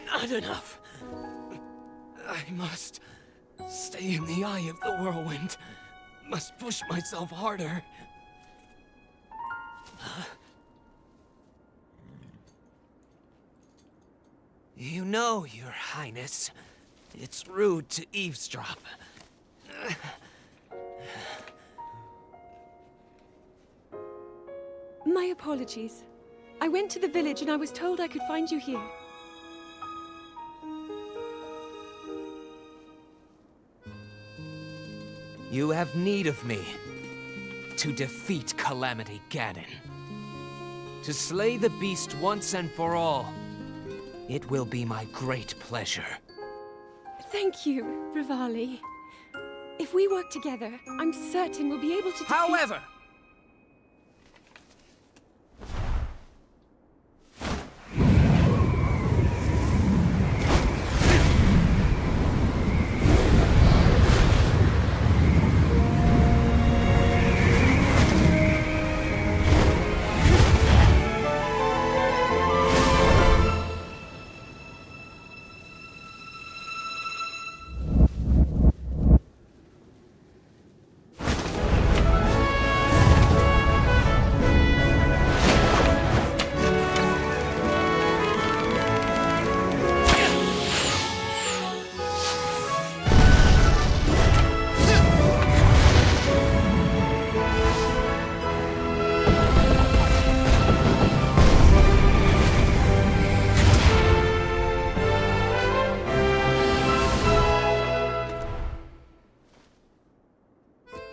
Not enough. I must stay in the eye of the whirlwind. Must push myself harder. You know, Your Highness, it's rude to eavesdrop. My apologies. I went to the village and I was told I could find you here. You have need of me to defeat Calamity Ganon. To slay the beast once and for all. It will be my great pleasure. Thank you, Rivali. If we work together, I'm certain we'll be able to defeat— However,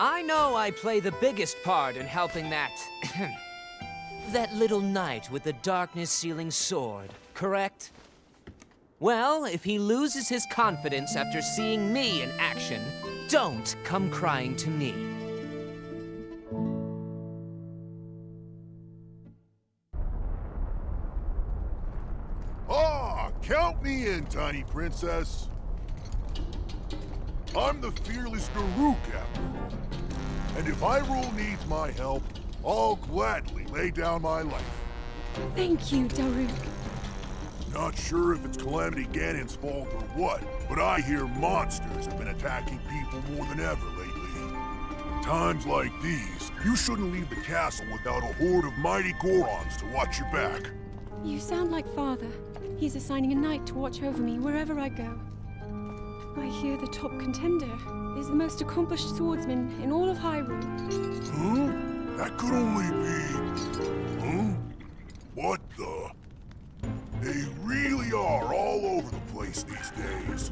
I know I play the biggest part in helping that little knight with the darkness-sealing sword, correct? Well, if he loses his confidence after seeing me in action, don't come crying to me. Ah, count me in, tiny princess. I'm the fearless Daruk, after all. And if Hyrule needs my help, I'll gladly lay down my life. Thank you, Daruk. Not sure if it's Calamity Ganon's fault or what, but I hear monsters have been attacking people more than ever lately. Times like these, you shouldn't leave the castle without a horde of mighty Gorons to watch your back. You sound like Father. He's assigning a knight to watch over me wherever I go. I hear the top contender is the most accomplished swordsman in all of Hyrule. Huh? That could only be... Huh? What the... They really are all over the place these days.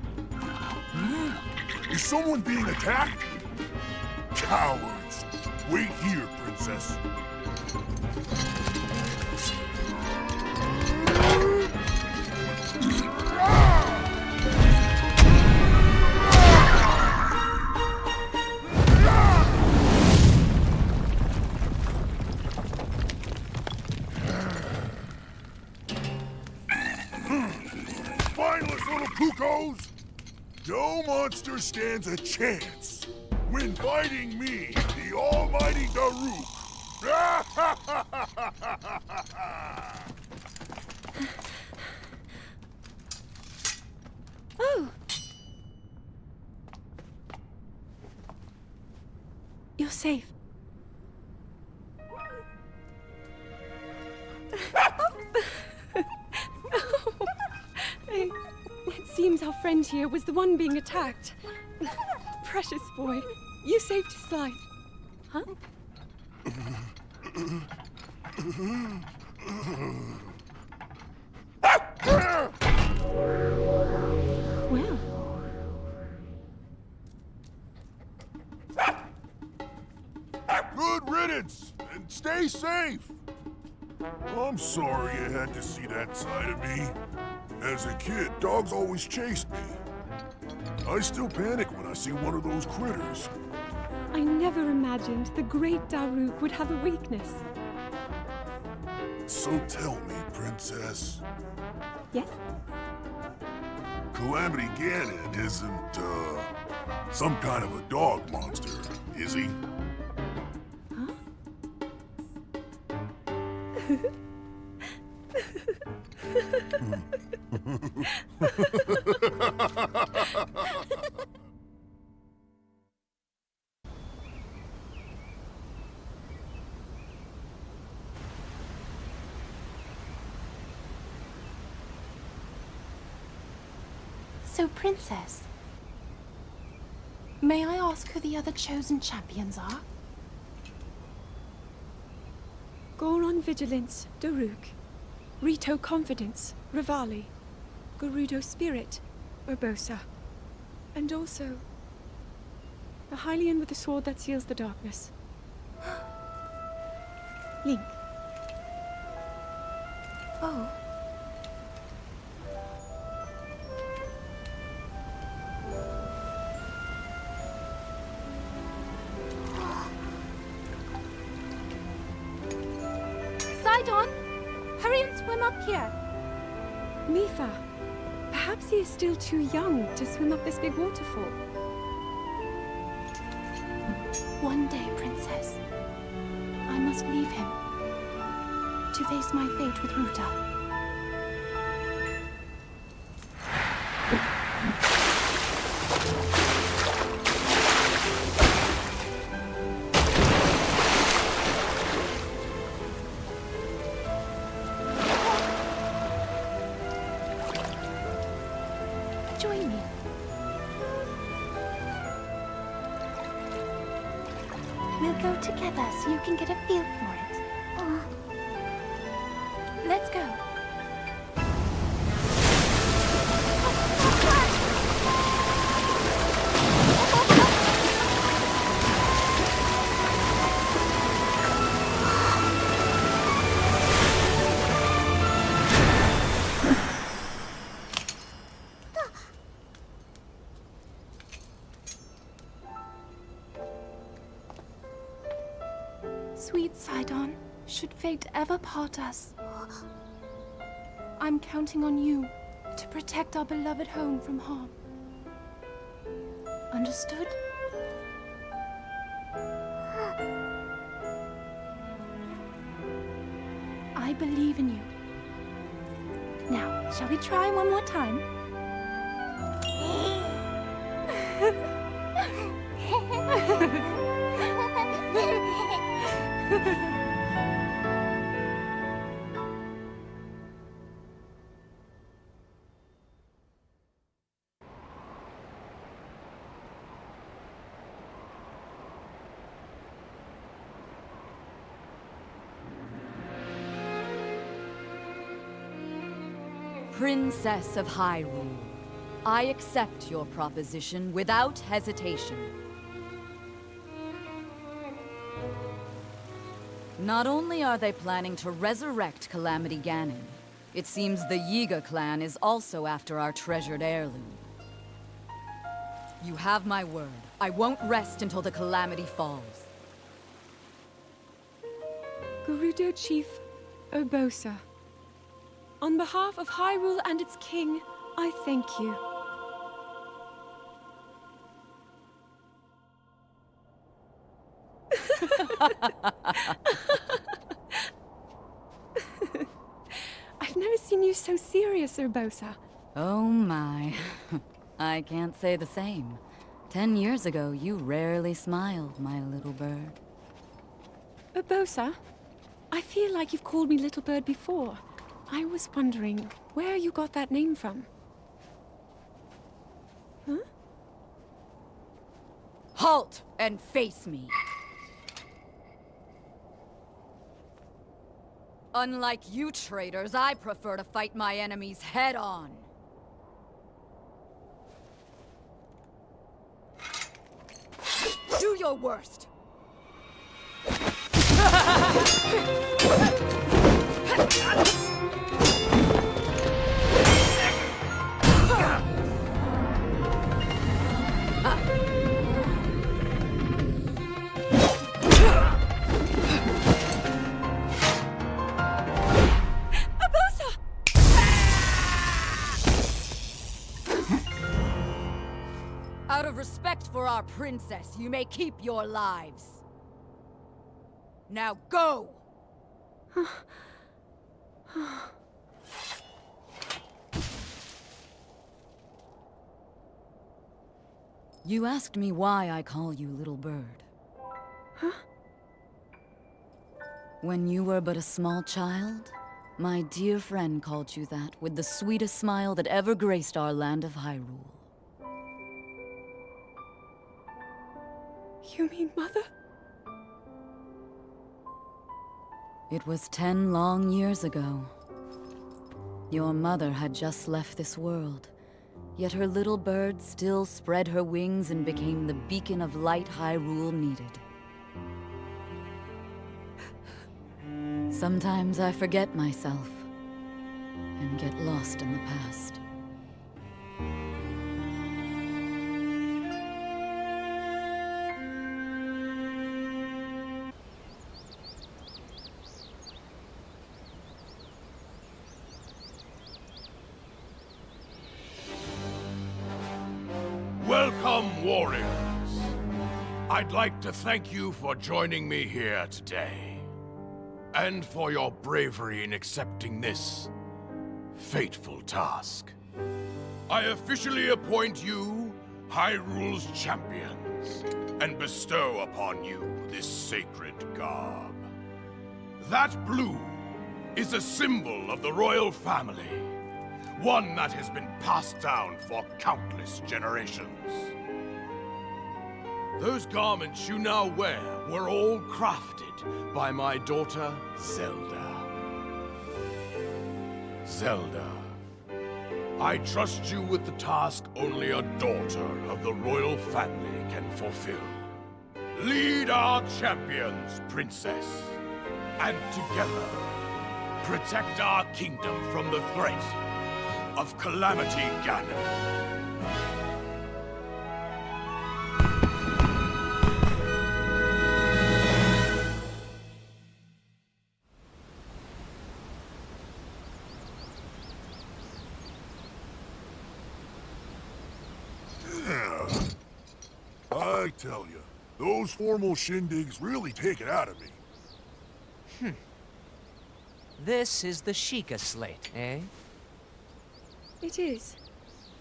Is someone being attacked? Cowards! Wait here, princess. Spineless little cuckoos! No monster stands a chance when fighting me, the almighty Daruk. Oh! You're safe. It seems our friend here was the one being attacked. Precious boy, you saved his life. Huh? Well. Good riddance, and stay safe. I'm sorry you had to see that side of me. As a kid, dogs always chased me. I still panic when I see one of those critters. I never imagined the great Daruk would have a weakness. So tell me, princess. Yes? Calamity Ganon isn't, some kind of a dog monster, is he? Huh? So, Princess, may I ask who the other chosen champions are? Goron Vigilance, Daruk. Rito Confidence, Rivali. Gerudo Spirit, Urbosa. And also, the Hylian with the sword that seals the darkness. Link. Oh. Sidon! Hurry and swim up here! Mifa. Perhaps he is still too young to swim up this big waterfall. One day, Princess, I must leave him to face my fate with Ruta. Join me. We'll go together so you can get a feel for it. Let's go. Sweet Sidon, should fate ever part us, I'm counting on you to protect our beloved home from harm. Understood? I believe in you. Now, shall we try one more time? Princess of Hyrule, I accept your proposition without hesitation. Not only are they planning to resurrect Calamity Ganon, it seems the Yiga clan is also after our treasured heirloom. You have my word. I won't rest until the Calamity falls. Gerudo Chief Urbosa. On behalf of Hyrule and its king, I thank you. I've never seen you so serious, Urbosa. Oh my. I can't say the same. 10 years ago, you rarely smiled, my little bird. Urbosa, I feel like you've called me Little Bird before. I was wondering where you got that name from. Huh? Halt and face me. Unlike you traitors, I prefer to fight my enemies head on. Do your worst. Out of respect for our princess, you may keep your lives. Now go! You asked me why I call you Little Bird. Huh? When you were but a small child, my dear friend called you that with the sweetest smile that ever graced our land of Hyrule. You mean Mother? It was 10 long years ago. Your mother had just left this world, yet her little bird still spread her wings and became the beacon of light Hyrule needed. Sometimes I forget myself and get lost in the past. Welcome, warriors. I'd like to thank you for joining me here today, and for your bravery in accepting this fateful task. I officially appoint you Hyrule's champions, and bestow upon you this sacred garb. That blue is a symbol of the royal family, one that has been passed down for countless generations. Those garments you now wear were all crafted by my daughter, Zelda. Zelda, I trust you with the task only a daughter of the royal family can fulfill. Lead our champions, Princess, and together, protect our kingdom from the threat of Calamity Ganon. I tell you, those formal shindigs really take it out of me. This is the Sheikah slate, eh? It is.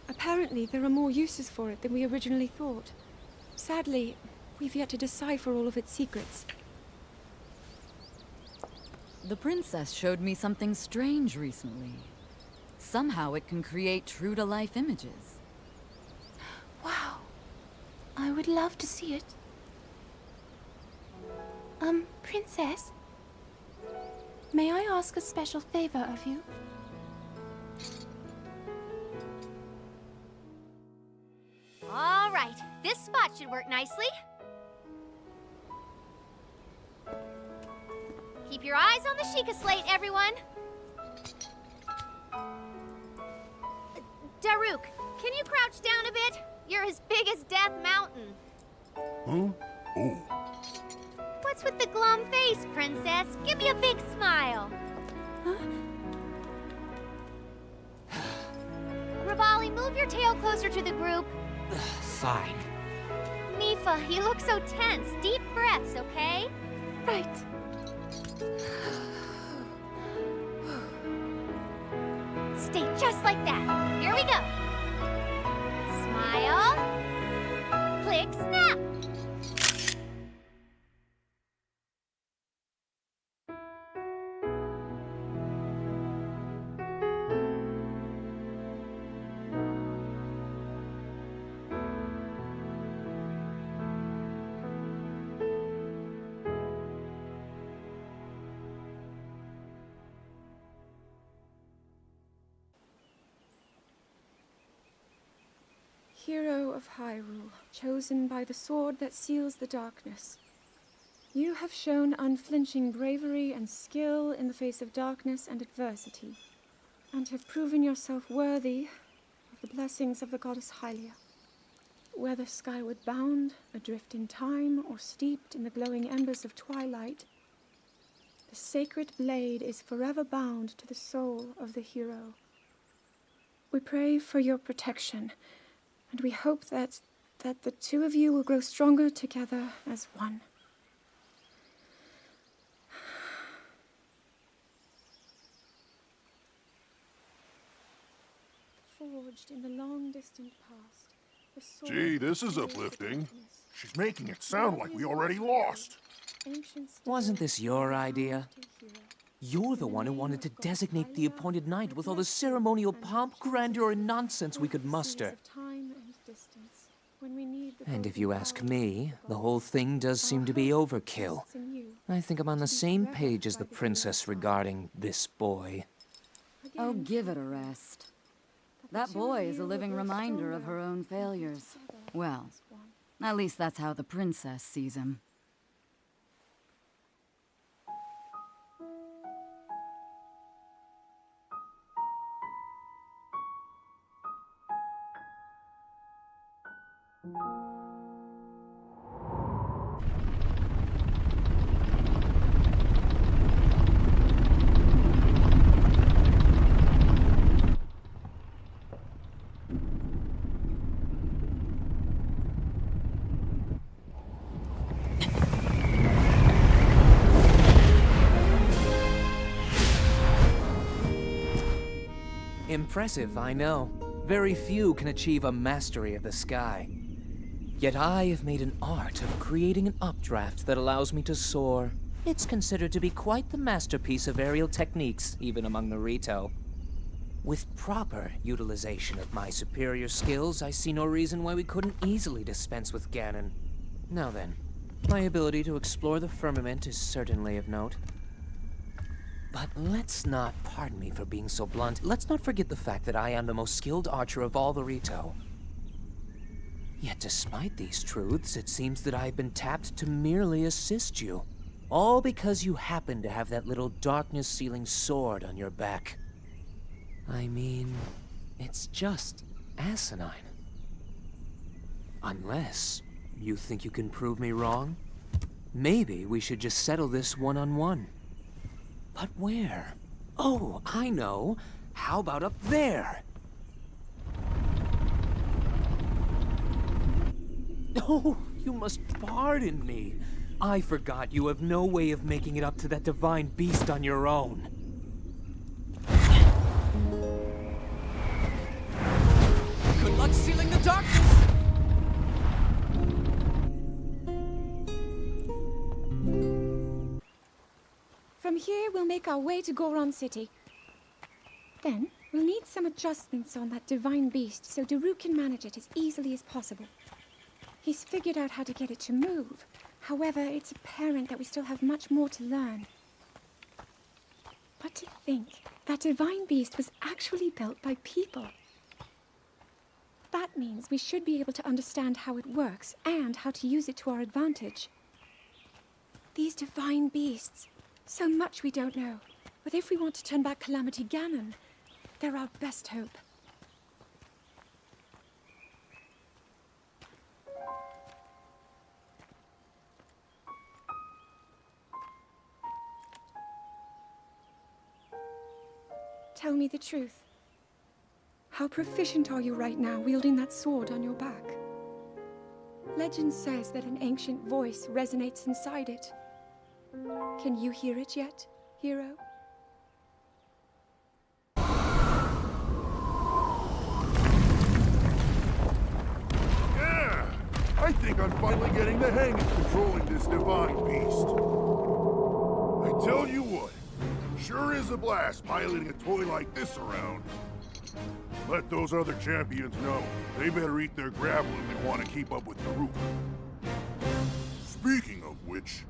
Apparently, there are more uses for it than we originally thought. Sadly, we've yet to decipher all of its secrets. The princess showed me something strange recently. Somehow it can create true-to-life images. Wow. I would love to see it. Princess? May I ask a special favor of you? All right, this spot should work nicely. Keep your eyes on the Sheikah slate, everyone. Daruk, can you crouch down a bit? You're as big as Death Mountain. Huh? Oh. What's with the glum face, Princess? Give me a big smile. Rivali, move your tail closer to the group. Fine. Mifa, you look so tense. Deep breaths, okay? Right. Stay just like that. Here we go. Smile. Click, snap. Hero of Hyrule, chosen by the sword that seals the darkness. You have shown unflinching bravery and skill in the face of darkness and adversity, and have proven yourself worthy of the blessings of the goddess Hylia. Whether skyward bound, adrift in time, or steeped in the glowing embers of twilight, the sacred blade is forever bound to the soul of the hero. We pray for your protection, and we hope that the two of you will grow stronger together as one. Forged in the long distant past, The sword Gee, this is of the uplifting. darkness. She's making it sound like we already lost. Ancient Wasn't story this your of idea? to hero. You're the one who wanted to designate the appointed night with all the ceremonial pomp, grandeur, and nonsense we could muster. And if you ask me, the whole thing does seem to be overkill. I think I'm on the same page as the princess regarding this boy. Oh, give it a rest. That boy is a living reminder of her own failures. Well, at least that's how the princess sees him. Impressive, I know. Very few can achieve a mastery of the sky. Yet I have made an art of creating an updraft that allows me to soar. It's considered to be quite the masterpiece of aerial techniques, even among the Rito. With proper utilization of my superior skills, I see no reason why we couldn't easily dispense with Ganon. Now then, my ability to explore the firmament is certainly of note. But let's not, pardon me for being so blunt, let's not forget the fact that I am the most skilled archer of all the Rito. Yet despite these truths, it seems that I've been tapped to merely assist you. All because you happen to have that little darkness-sealing sword on your back. I mean, it's just asinine. Unless you think you can prove me wrong? Maybe we should just settle this one-on-one. But where? Oh, I know. How about up there? Oh, you must pardon me. I forgot you have no way of making it up to that divine beast on your own. Good luck sealing the darkness! From here, we'll make our way to Goron City. Then, we'll need some adjustments on that divine beast so Daruk can manage it as easily as possible. He's figured out how to get it to move. However, it's apparent that we still have much more to learn. But to think, that divine beast was actually built by people. That means we should be able to understand how it works and how to use it to our advantage. These divine beasts, so much we don't know. But if we want to turn back Calamity Ganon, they're our best hope. Tell me the truth. How proficient are you right now wielding that sword on your back? Legend says that an ancient voice resonates inside it. Can you hear it yet, hero? Yeah! I think I'm finally getting the hang of controlling this divine beast. I tell you what, sure is a blast piloting a toy like this around. Let those other champions know. They better eat their gravel if they want to keep up with Daruk. Speaking of which,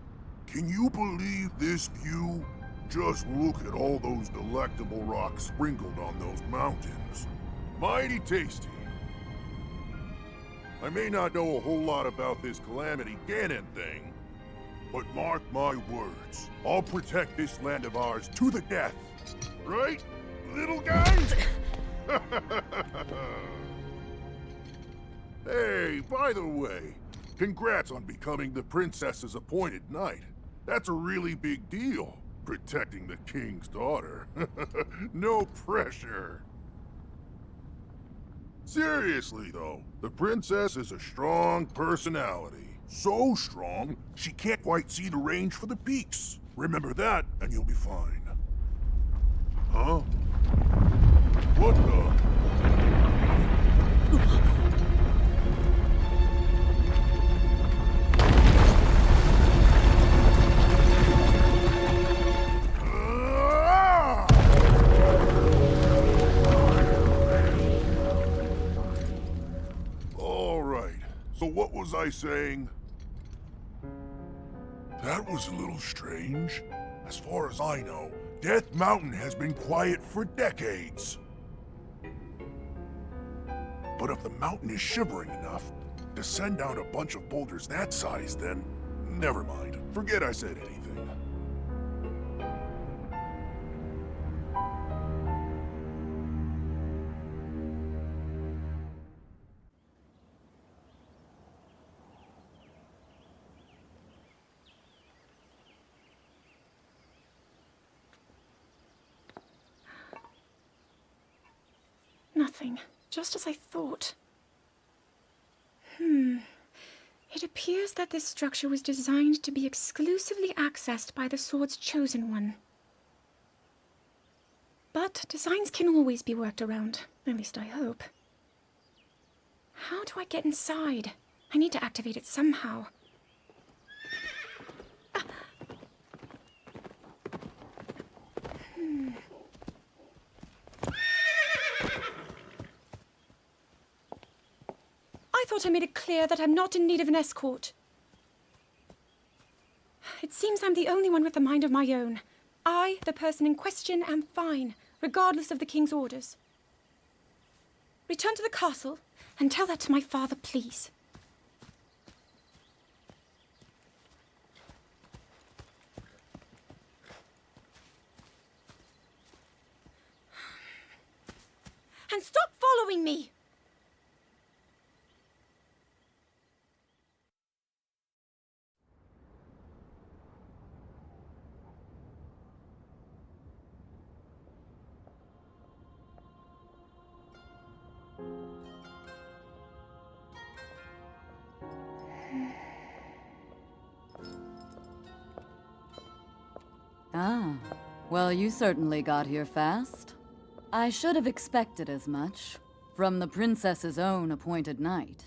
can you believe this view? Just look at all those delectable rocks sprinkled on those mountains. Mighty tasty. I may not know a whole lot about this Calamity Ganon thing, but mark my words, I'll protect this land of ours to the death. Right, little guy? Hey, by the way, congrats on becoming the princess's appointed knight. That's a really big deal, protecting the king's daughter. No pressure. Seriously, though, the princess is a strong personality. So strong, she can't quite see the range for the peaks. Remember that, and you'll be fine. Huh? What the? was I saying? That was a little strange. As far as I know, Death Mountain has been quiet for decades. But if the mountain is shivering enough to send down a bunch of boulders that size, then never mind. Forget I said anything. Nothing. Just as I thought. It appears that this structure was designed to be exclusively accessed by the sword's chosen one. But designs can always be worked around. At least I hope. How do I get inside? I need to activate it somehow. I thought I made it clear that I'm not in need of an escort. It seems I'm the only one with a mind of my own. I, the person in question, am fine, regardless of the king's orders. Return to the castle and tell that to my father, please. And stop following me! Ah, well, you certainly got here fast. I should have expected as much, from the princess's own appointed knight.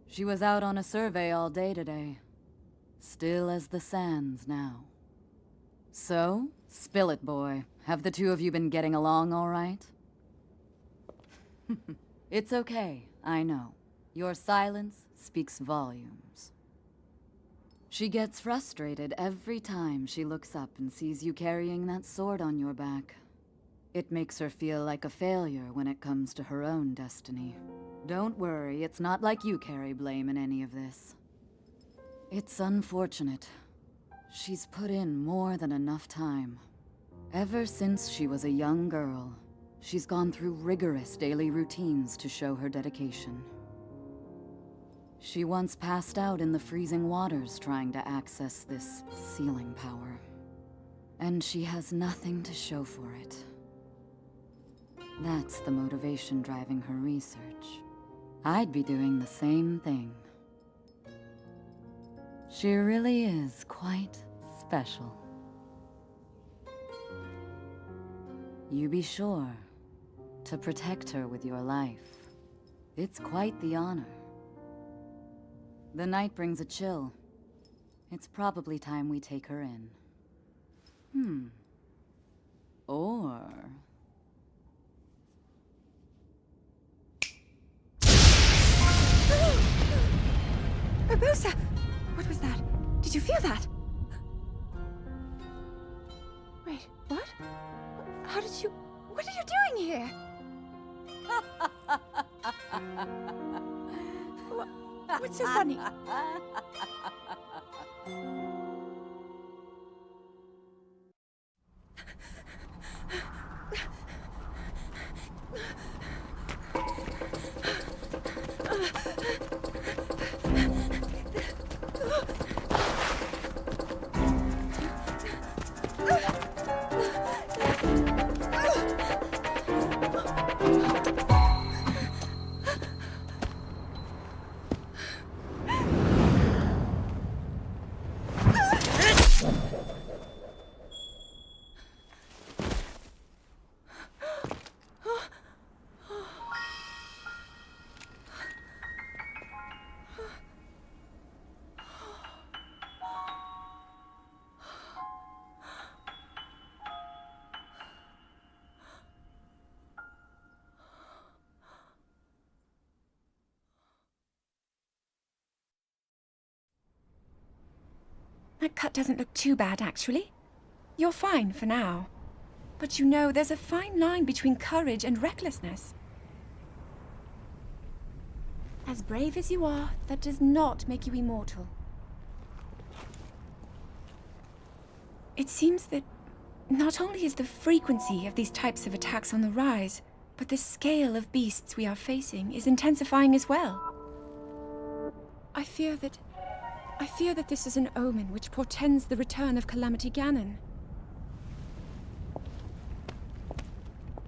She was out on a survey all day today. Still as the sands now. So, spill it, boy. Have the two of you been getting along all right? It's okay, I know. Your silence speaks volumes. She gets frustrated every time she looks up and sees you carrying that sword on your back. It makes her feel like a failure when it comes to her own destiny. Don't worry, it's not like you carry blame in any of this. It's unfortunate. She's put in more than enough time. Ever since she was a young girl, she's gone through rigorous daily routines to show her dedication. She once passed out in the freezing waters trying to access this sealing power. And she has nothing to show for it. That's the motivation driving her research. I'd be doing the same thing. She really is quite special. You be sure to protect her with your life. It's quite the honor. The night brings a chill. It's probably time we take her in. Or... Urbosa! What was that? Did you feel that? Wait, what? How did you... What are you doing here? What's so funny? That cut doesn't look too bad, actually. You're fine for now. But you know, there's a fine line between courage and recklessness. As brave as you are, that does not make you immortal. It seems that not only is the frequency of these types of attacks on the rise, but the scale of beasts we are facing is intensifying as well. I fear that this is an omen which portends the return of Calamity Ganon.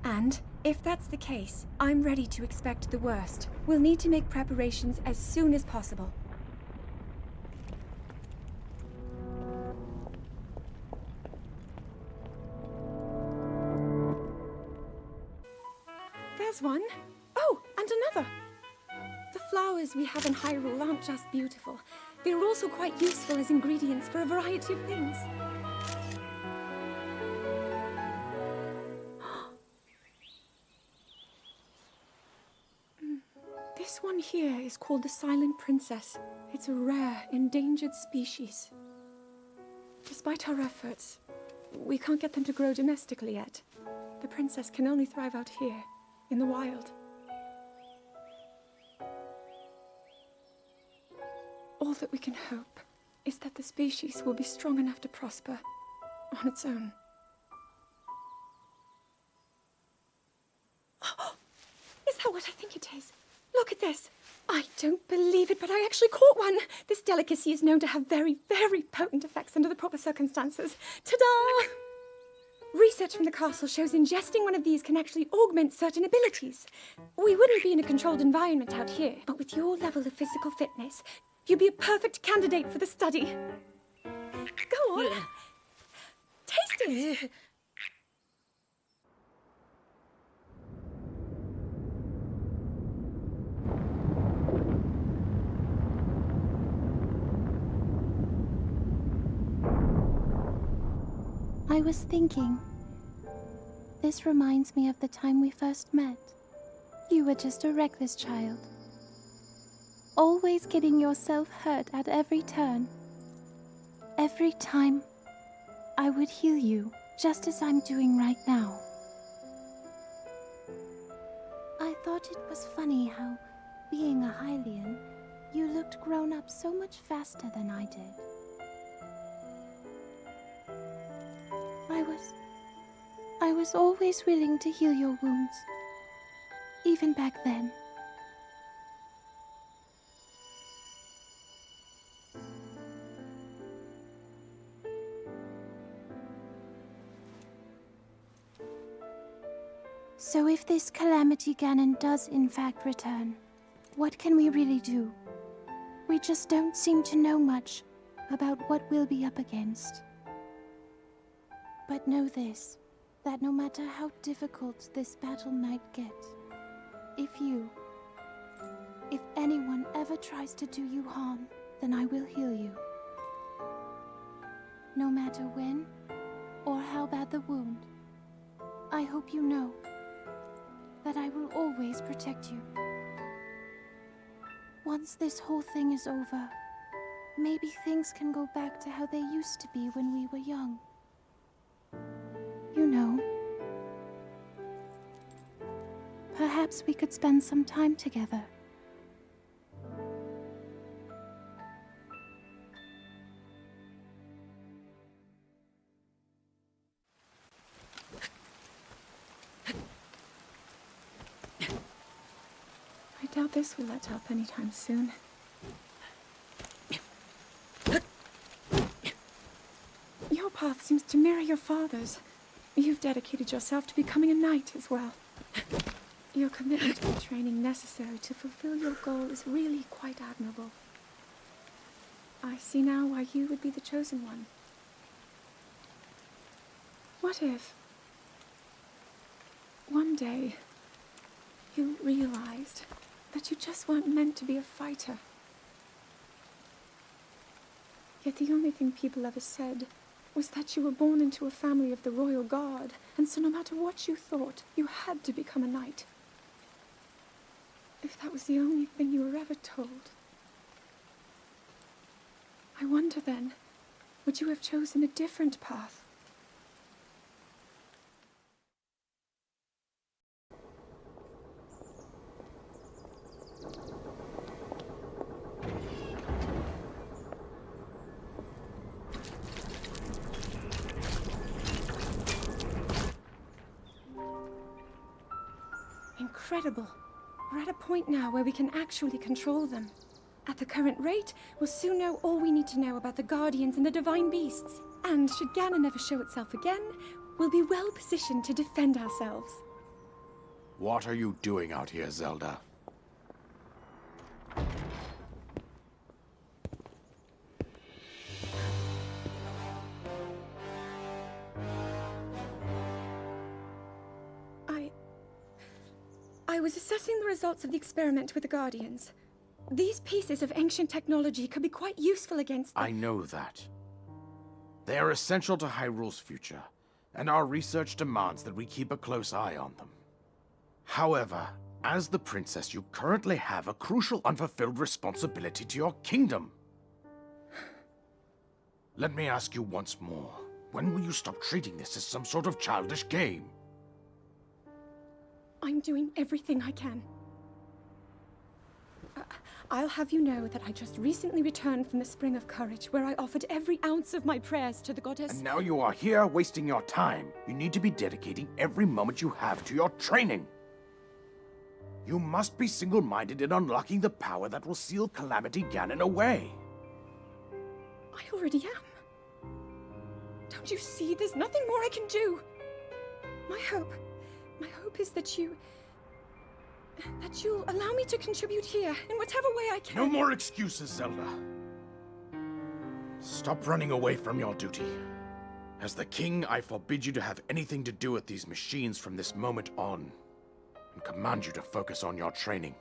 And if that's the case, I'm ready to expect the worst. We'll need to make preparations as soon as possible. There's one. Oh, and another. The flowers we have in Hyrule aren't just beautiful. They're also quite useful as ingredients for a variety of things. This one here is called the Silent Princess. It's a rare, endangered species. Despite our efforts, we can't get them to grow domestically yet. The princess can only thrive out here, in the wild. All that we can hope is that the species will be strong enough to prosper on its own. Is that what I think it is? Look at this. I don't believe it, but I actually caught one. This delicacy is known to have very, very potent effects under the proper circumstances. Ta-da! Research from the castle shows ingesting one of these can actually augment certain abilities. We wouldn't be in a controlled environment out here, but with your level of physical fitness, you'd be a perfect candidate for the study. Go on. Taste it. I was thinking, this reminds me of the time we first met. You were just a reckless child, always getting yourself hurt at every turn. Every time, I would heal you, just as I'm doing right now. I thought it was funny how, being a Hylian, you looked grown up so much faster than I did. I was always willing to heal your wounds, even back then. So if this Calamity Ganon does in fact return, what can we really do? We just don't seem to know much about what we'll be up against. But know this, that no matter how difficult this battle might get, if anyone ever tries to do you harm, then I will heal you. No matter when or how bad the wound, I hope you know that I will always protect you. Once this whole thing is over, maybe things can go back to how they used to be when we were young. You know, perhaps we could spend some time together. I doubt this will let up anytime soon. Your path seems to mirror your father's. You've dedicated yourself to becoming a knight as well. Your commitment to the training necessary to fulfill your goal is really quite admirable. I see now why you would be the chosen one. What if one day you realized that you just weren't meant to be a fighter? Yet the only thing people ever said was that you were born into a family of the royal guard, and so no matter what you thought, you had to become a knight. If that was the only thing you were ever told, I wonder then, would you have chosen a different path? Incredible. We're at a point now where we can actually control them. At the current rate, we'll soon know all we need to know about the Guardians and the Divine Beasts. And should Ganon ever show itself again, we'll be well positioned to defend ourselves. What are you doing out here, Zelda? I was assessing the results of the experiment with the Guardians. These pieces of ancient technology could be quite useful against them. I know that. They are essential to Hyrule's future, and our research demands that we keep a close eye on them. However, as the princess, you currently have a crucial unfulfilled responsibility to your kingdom. Let me ask you once more, when will you stop treating this as some sort of childish game? I'm doing everything I can. I'll have you know that I just recently returned from the Spring of Courage, where I offered every ounce of my prayers to the goddess. And now you are here wasting your time. You need to be dedicating every moment you have to your training. You must be single-minded in unlocking the power that will seal Calamity Ganon away. I already am. Don't you see? There's nothing more I can do. My hope is that you'll allow me to contribute here in whatever way I can. No more excuses, Zelda. Stop running away from your duty. As the king, I forbid you to have anything to do with these machines from this moment on, and command you to focus on your training.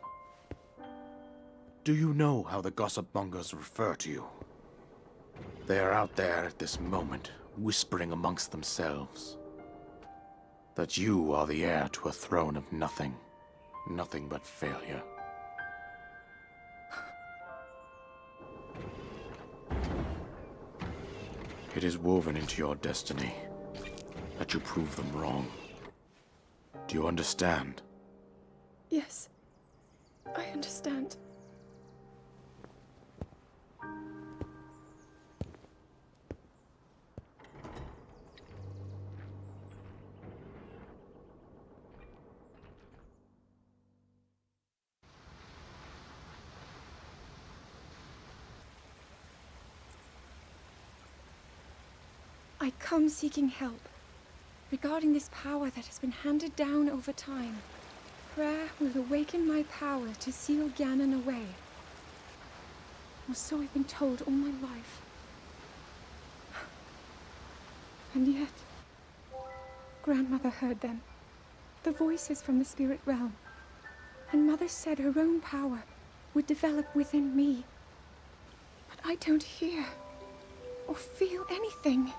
Do you know how the gossip mongers refer to you? They are out there at this moment, whispering amongst themselves that you are the heir to a throne of nothing. Nothing but failure. It is woven into your destiny that you prove them wrong. Do you understand? Yes, I understand. I come seeking help regarding this power that has been handed down over time. Prayer will awaken my power to seal Ganon away. Or so I've been told all my life. And yet, Grandmother heard them. The voices from the spirit realm. And Mother said her own power would develop within me. But I don't hear or feel anything.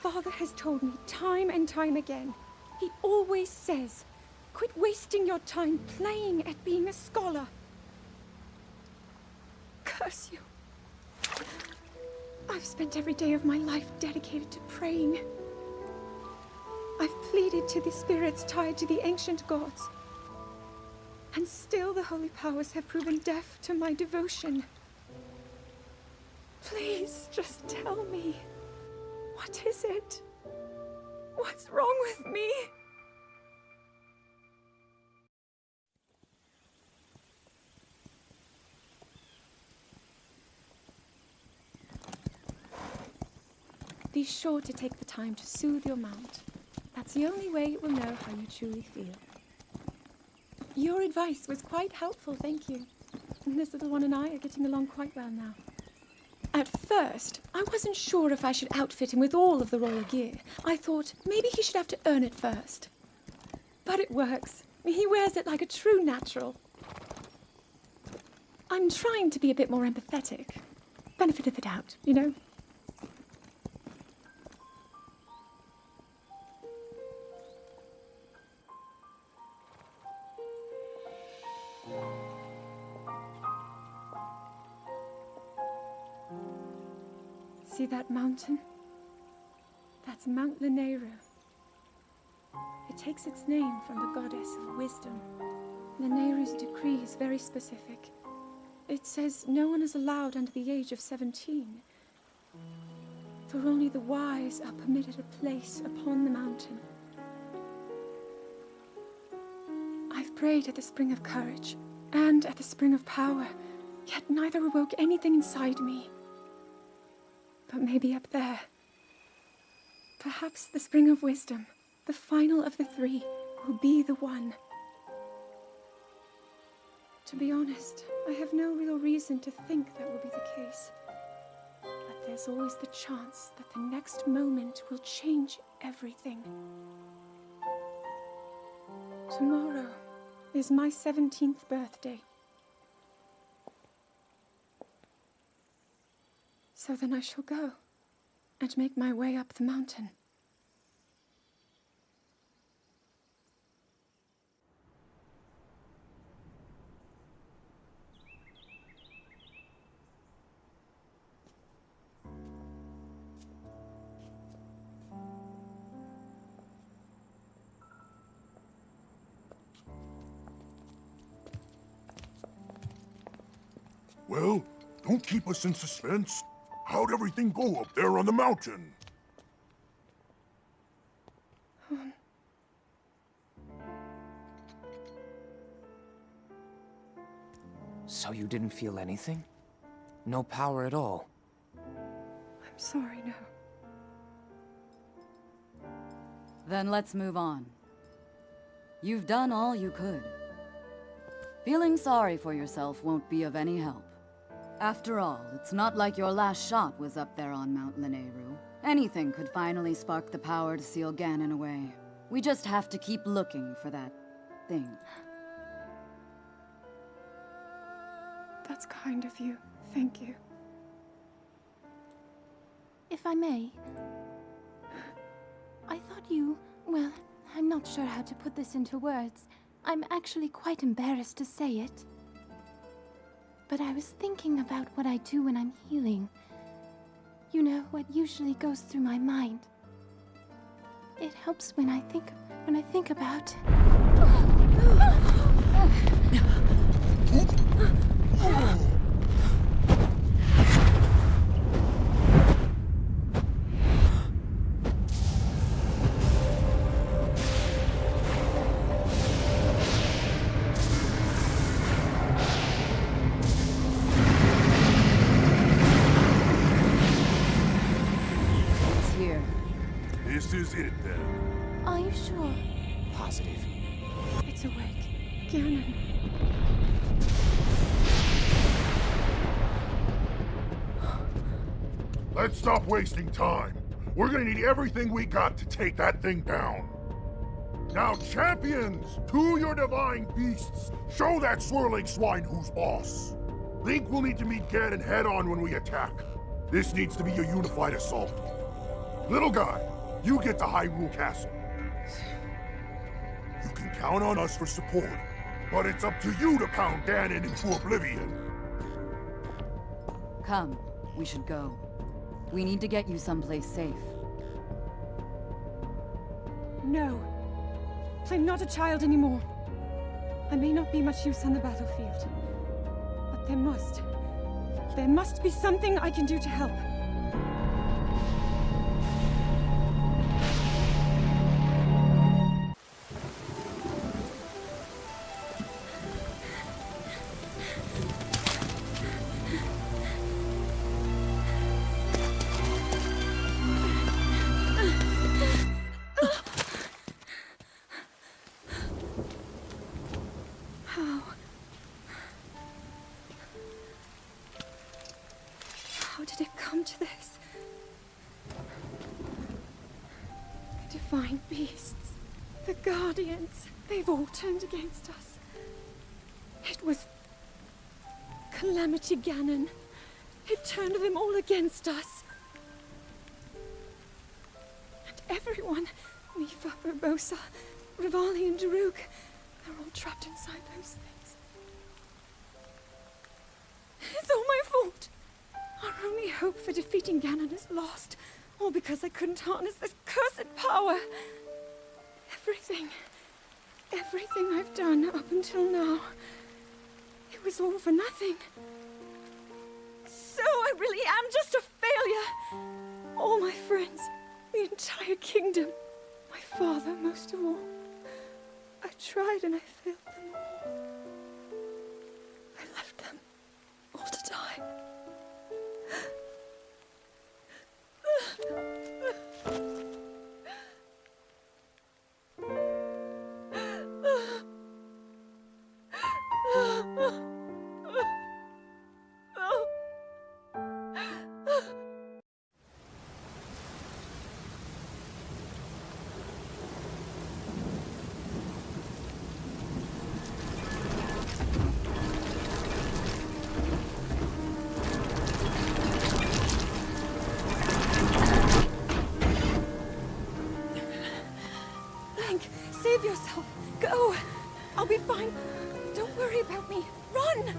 Father has told me time and time again. He always says, quit wasting your time playing at being a scholar. Curse you. I've spent every day of my life dedicated to praying. I've pleaded to the spirits tied to the ancient gods. And still the holy powers have proven deaf to my devotion. Please, just tell me. What is it? What's wrong with me? Be sure to take the time to soothe your mount. That's the only way it will know how you truly feel. Your advice was quite helpful, thank you. And this little one and I are getting along quite well now. At first, I wasn't sure if I should outfit him with all of the royal gear. I thought maybe he should have to earn it first. But it works. He wears it like a true natural. I'm trying to be a bit more empathetic. Benefit of the doubt, you know? See that mountain? That's Mount Lanayru. It takes its name from the goddess of wisdom. Lanayru's decree is very specific. It says no one is allowed under the age of 17. For only the wise are permitted a place upon the mountain. I've prayed at the Spring of Courage and at the Spring of Power, yet neither awoke anything inside me. But maybe up there. Perhaps the Spring of Wisdom, the final of the three, will be the one. To be honest, I have no real reason to think that will be the case. But there's always the chance that the next moment will change everything. Tomorrow is my 17th birthday. So then I shall go and make my way up the mountain. Well, don't keep us in suspense. How'd everything go up there on the mountain? So you didn't feel anything? No power at all? I'm sorry, no. Then let's move on. You've done all you could. Feeling sorry for yourself won't be of any help. After all, it's not like your last shot was up there on Mount Lanayru. Anything could finally spark the power to seal Ganon away. We just have to keep looking for that thing. That's kind of you. Thank you. If I may, I thought you... well, I'm not sure how to put this into words. I'm actually quite embarrassed to say it. But I was thinking about what I do when I'm healing. You know, what usually goes through my mind. It helps when I think about... This is it, then. Are you sure? Positive. It's awake. Ganon. Let's stop wasting time. We're gonna need everything we got to take that thing down. Now, champions, to your divine beasts, show that swirling swine who's boss. Link will need to meet Ganon head-on when we attack. This needs to be a unified assault. Little guy, you get to Hyrule Castle. You can count on us for support, but it's up to you to pound Ganon into oblivion. Come, we should go. We need to get you someplace safe. No. I'm not a child anymore. I may not be much use on the battlefield, but there must be something I can do to help. How did it come to this? The divine beasts, the guardians, they've all turned against us. It was Calamity Ganon. It turned them all against us. And everyone, Mifa, Urbosa, Rivali and Daruk, they're all trapped inside those things. It's all my fault. Our only hope for defeating Ganon is lost. All because I couldn't harness this cursed power. Everything I've done up until now, it was all for nothing. So I really am just a failure. All my friends, the entire kingdom, my father most of all. I tried and I failed them all. I left them all to die. Save yourself. Go. I'll be fine. Don't worry about me. Run!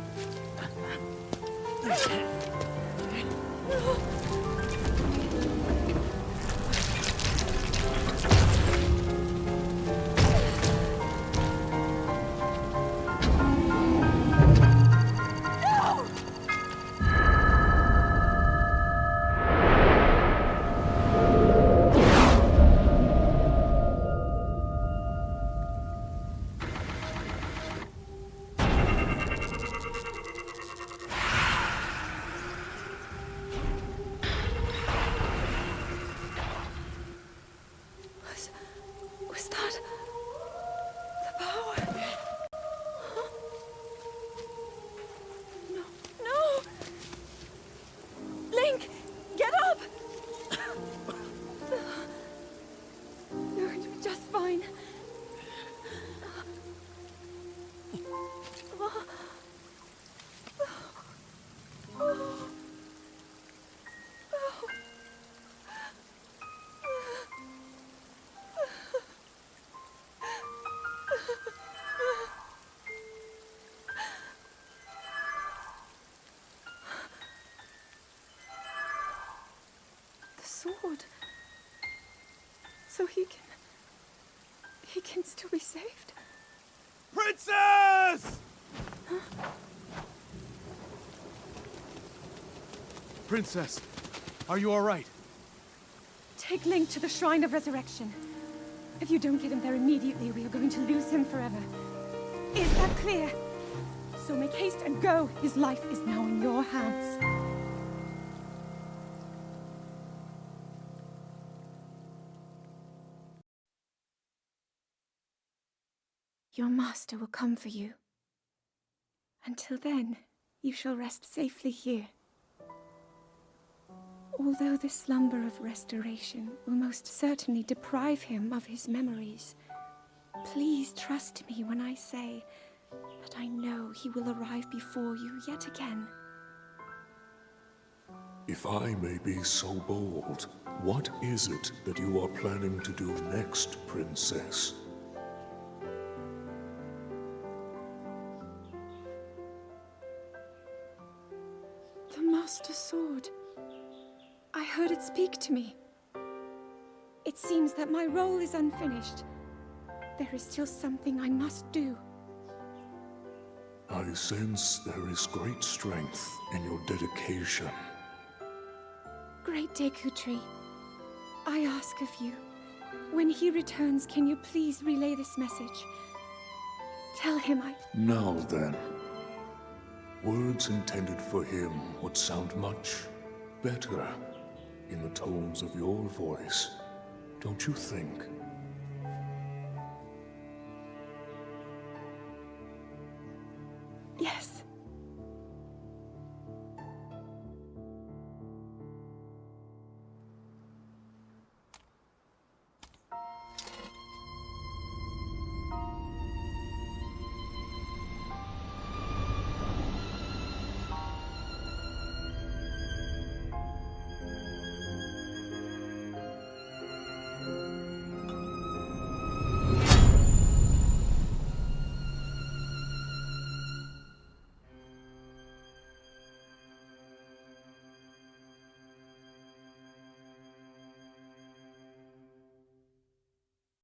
Was that the power? Huh? No! Link, get up! You're going to be just fine. The sword. So he can still be saved? Princess! Princess, are you all right? Take Link to the Shrine of Resurrection. If you don't get him there immediately, we are going to lose him forever. Is that clear? So make haste and go. His life is now in your hands. Your master will come for you. Until then, you shall rest safely here. Although the slumber of restoration will most certainly deprive him of his memories, please trust me when I say that I know he will arrive before you yet again. If I may be so bold, what is it that you are planning to do next, Princess? The Master Sword. I heard it speak to me. It seems that my role is unfinished. There is still something I must do. I sense there is great strength in your dedication. Great Deku Tree, I ask of you, when he returns, can you please relay this message? Tell him Now then, words intended for him would sound much better in the tones of your voice, don't you think? Yes.